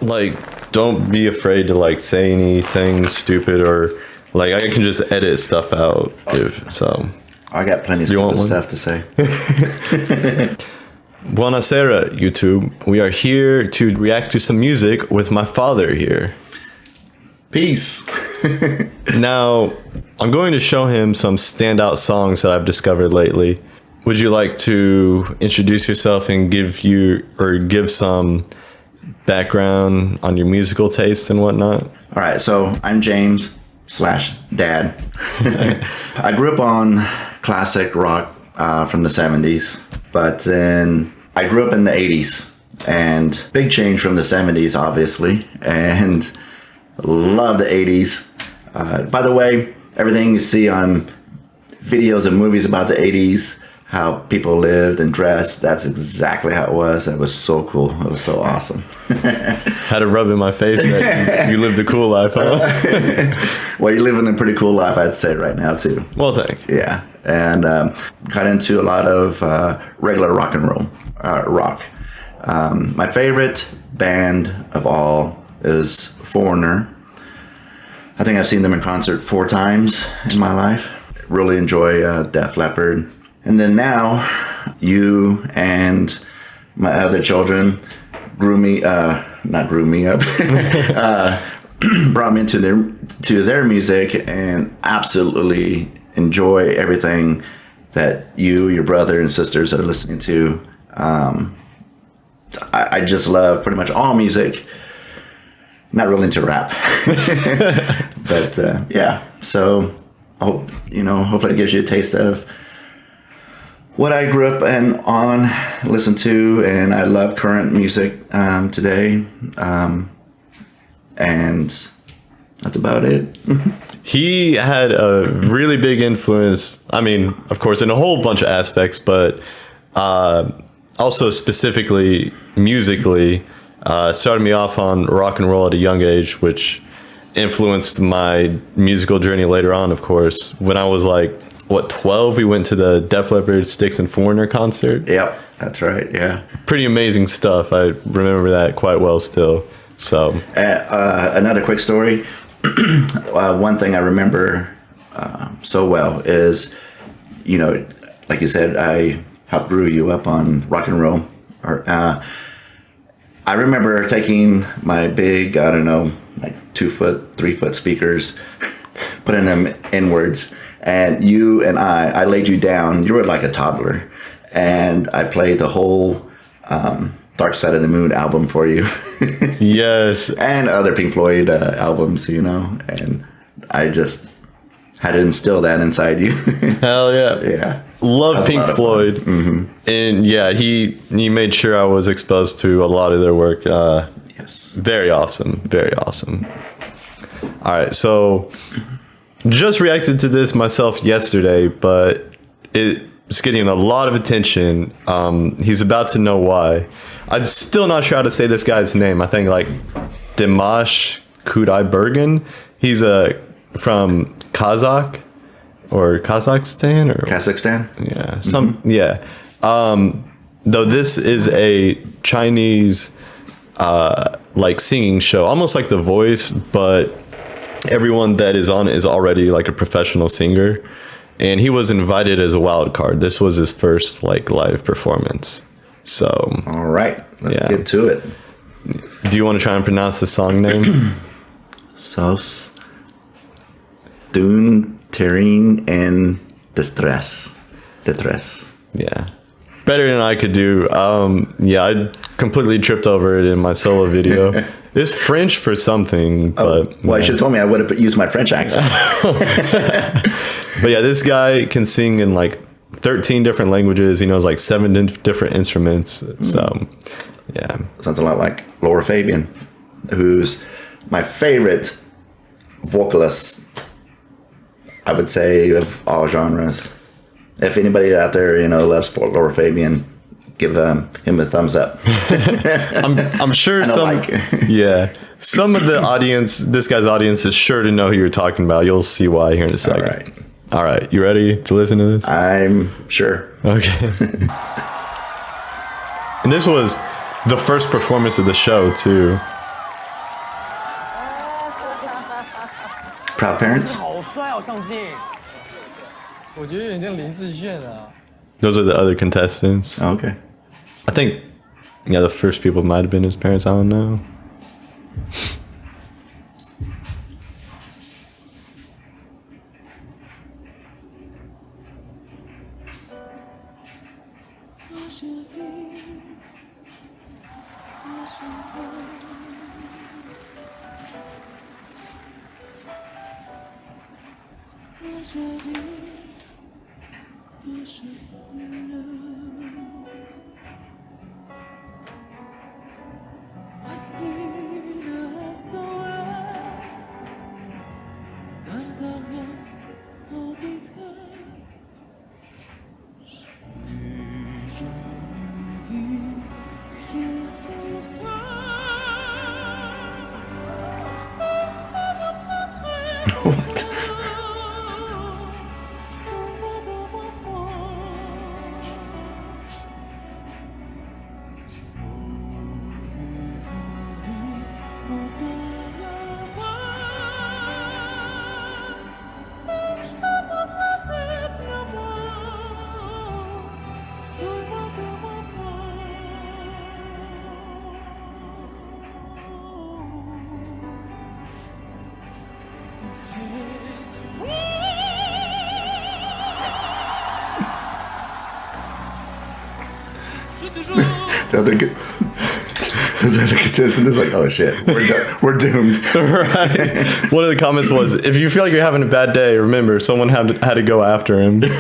like, don't be afraid to like say anything stupid, or like I can just edit stuff out if so. I got plenty of stupid stuff to say. Buonasera, YouTube. We are here to react to some music with my father here. Peace. Now, I'm going to show him some standout songs that I've discovered lately. Would you like to introduce yourself and give some background on your musical tastes and whatnot? All right, so I'm James / Dad. I grew up on classic rock from the 70s, but then I grew up in the 80s, and big change from the 70s, obviously, and love the 80s. By the way, everything you see on videos and movies about the 80s, how people lived and dressed, that's exactly how it was. It was so cool. It was so awesome. Had to rub in my face that you lived a cool life, huh? Well, you're living a pretty cool life, I'd say, right now, too. Well, thank you. Yeah, and got into a lot of regular rock and roll, rock. My favorite band of all is Foreigner. I think I've seen them in concert 4 times in my life. Really enjoy Def Leppard. And then now, you and my other children brought me up, brought me into their music, and absolutely enjoy everything that you, your brother, and sisters are listening to. I just love pretty much all music. Not really into rap, but yeah. So I hope, hopefully it gives you a taste of what I grew up listened to, and I love current music today, and that's about it. He had a really big influence. I mean, of course, in a whole bunch of aspects, but also specifically musically. Started me off on rock and roll at a young age, which influenced my musical journey later on, of course. When I was 12, we went to the Def Leppard, Styx, and Foreigner concert. Yep, that's right, yeah. Pretty amazing stuff. I remember that quite well still. So another quick story. One thing I remember so well is, like you said, I helped grew you up on rock and roll. I remember taking my big, 2 foot, 3 foot speakers, putting them inwards, and you and I laid you down. You were like a toddler, and I played the whole Dark Side of the Moon album for you. Yes. And other Pink Floyd albums, and I just had to instill that inside you. Hell yeah. Yeah. Love Pink Floyd. Mm-hmm. And yeah, he made sure I was exposed to a lot of their work. Yes. Very awesome. Very awesome. All right. So just reacted to this myself yesterday, but it's getting a lot of attention. He's about to know why. I'm still not sure how to say this guy's name. I think Dimash Qudaibergen. He's from Kazakhstan. Yeah. Yeah. Though this is a Chinese singing show, almost like The Voice, but everyone that is on it is already like a professional singer, and he was invited as a wild card. This was his first live performance. So all right, let's get to it. Do you want to try and pronounce the song name? SOS, Terrien, and Détresse. Yeah. Better than I could do. I completely tripped over it in my solo video. It's French for something, but... Well, you should have told me. I would have used my French accent. But yeah, this guy can sing in 13 different languages. He knows 7 different instruments. So, yeah. Sounds a lot like Laura Fabian, who's my favorite vocalist, I would say, of all genres. If anybody out there, loves Laura Fabian, give him a thumbs up. I'm sure yeah, some of the audience, this guy's audience, is sure to know who you're talking about. You'll see why here in a second. All right. You ready to listen to this? I'm sure. Okay. And this was the first performance of the show too. Proud parents? 好帅哦，上镜。我觉得有点像林志炫啊。 Those are the other contestants. Oh, okay. I think, yeah, the first people might have been his parents. I don't know. What? The other contestant is like, oh shit, we're doomed. Right. One of the comments was, if you feel like you're having a bad day, remember someone had to go after him. He's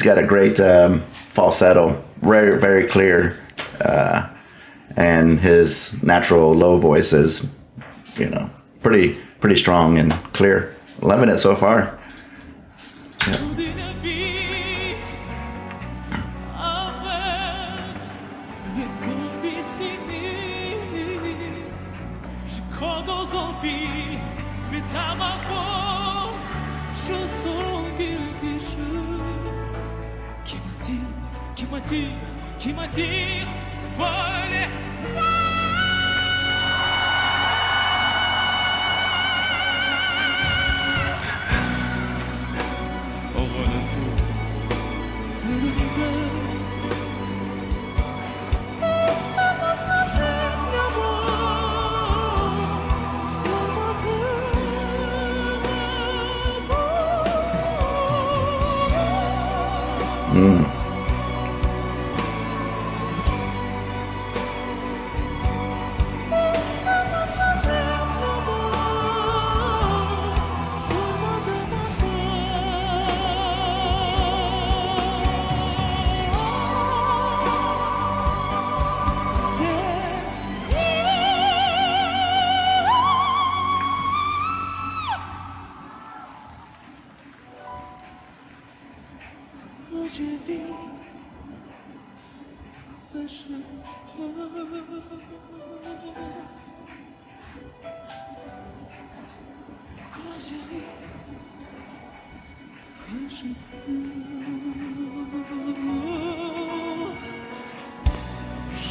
got a great falsetto, very, very clear, and his natural low voice is, pretty strong and clear. Loving it so far. Yeah. Qui m'attire, voler. Au retour de l'hiver.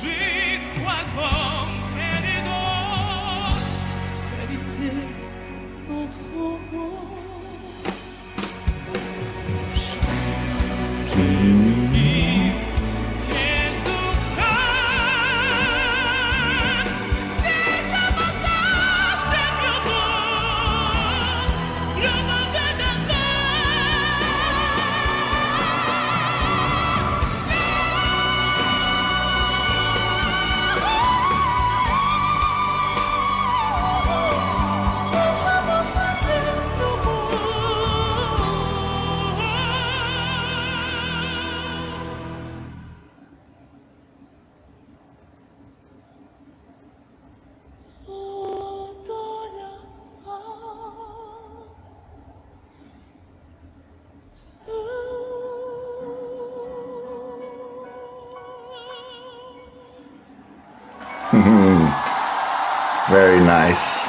J'y crois comme près des autres, qualité notre monde. Very nice.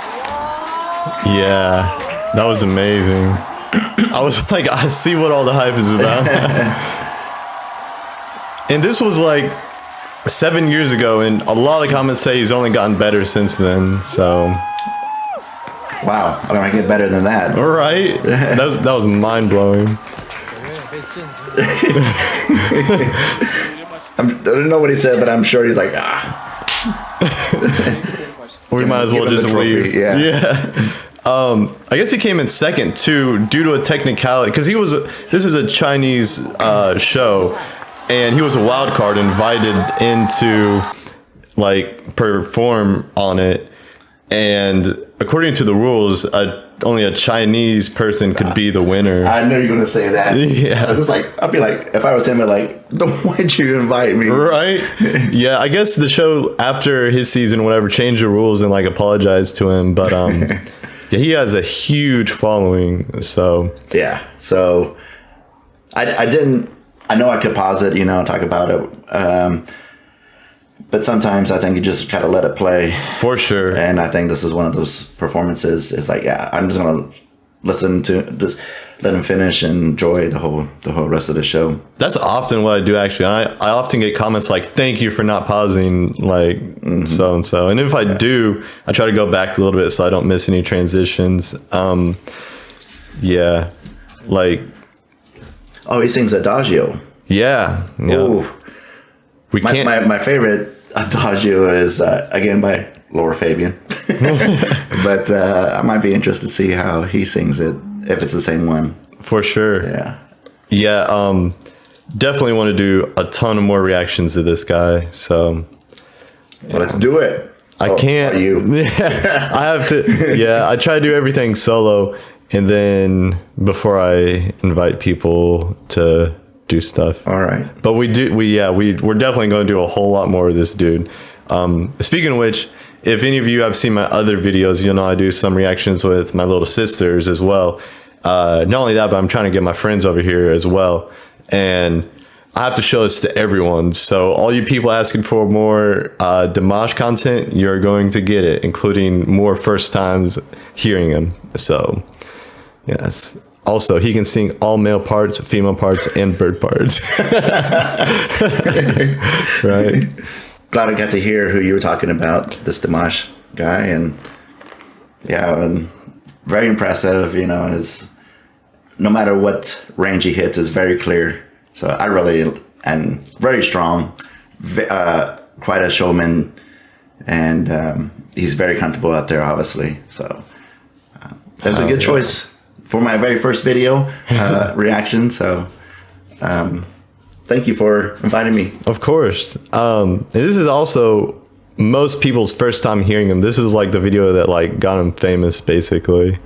Yeah, that was amazing. I was like, I see what all the hype is about. And this was like 7 years ago, and a lot of comments say he's only gotten better since then. So Wow, I don't know, I get better than that. Right? That was mind blowing. 有点被震惊。 I don't know what he said, but I'm sure he's like, ah. We might as well Give him just the trophy, leave. yeah. I guess he came in second too, due to a technicality, because this is a Chinese show, and he was a wild card invited into like perform on it, and according to the rules, only a Chinese person could be the winner. I knew you were going to say that. Yeah. I was like, I'd be like, if I was him, I'd like, why'd you invite me? Right? Yeah, I guess the show after his season, whatever, changed the rules and like apologized to him. But yeah, he has a huge following. So Yeah. So I know I could pause it, talk about it. But sometimes I think you just gotta let it play. for sure. And I think this is one of those performances. It's like, yeah, I'm just gonna listen to, just let him finish and enjoy the whole rest of the show. That's often what I do actually. I often get comments like, "Thank you for not pausing," like so and so. And if I do, I try to go back a little bit so I don't miss any transitions. Yeah, like Oh, he sings Adagio. yeah. Ooh. We can't. My favorite Adagio is again by Laura Fabian, but I might be interested to see how he sings it, if it's the same one. For sure. Yeah. Definitely want to do a ton of more reactions to this guy. So Well, let's do it. I can't. Are you? Yeah, I have to. Yeah, I try to do everything solo, and then before I invite people to do stuff. All right. But we're definitely going to do a whole lot more of this dude. Speaking of which, if any of you have seen my other videos, you'll know I do some reactions with my little sisters as well. Not only that, but I'm trying to get my friends over here as well. And I have to show this to everyone. So all you people asking for more Dimash content, you're going to get it, including more first times hearing him. So yes. Also, he can sing all male parts, female parts, and bird parts. Right? Glad I got to hear who you were talking about, this Dimash guy, and yeah, and very impressive. Is no matter what range he hits, is very clear. So I really, and very strong, quite a showman, and he's very comfortable out there, obviously. So it was a good choice for my very first video reaction. So thank you for inviting me. Of course. And this is also most people's first time hearing him. This is like the video that like got him famous, basically.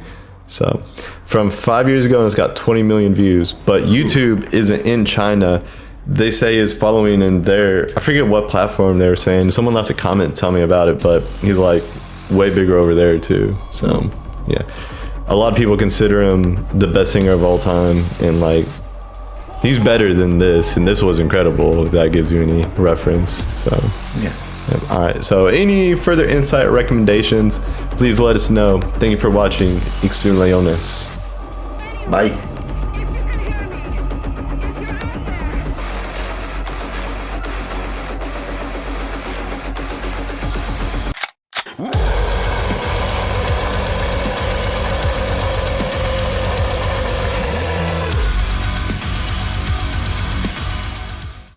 So from 5 years ago, and it's got 20 million views. But YouTube isn't in China. They say is following in their, I forget what platform they were saying. Someone left a comment, tell me about it, but he's like way bigger over there too. So yeah. A lot of people consider him the best singer of all time, and like he's better than this, and this was incredible, if that gives you any reference. So Yeah. all right, so any further insight or recommendations, please let us know. Thank you for watching. Ixun Leones. Bye.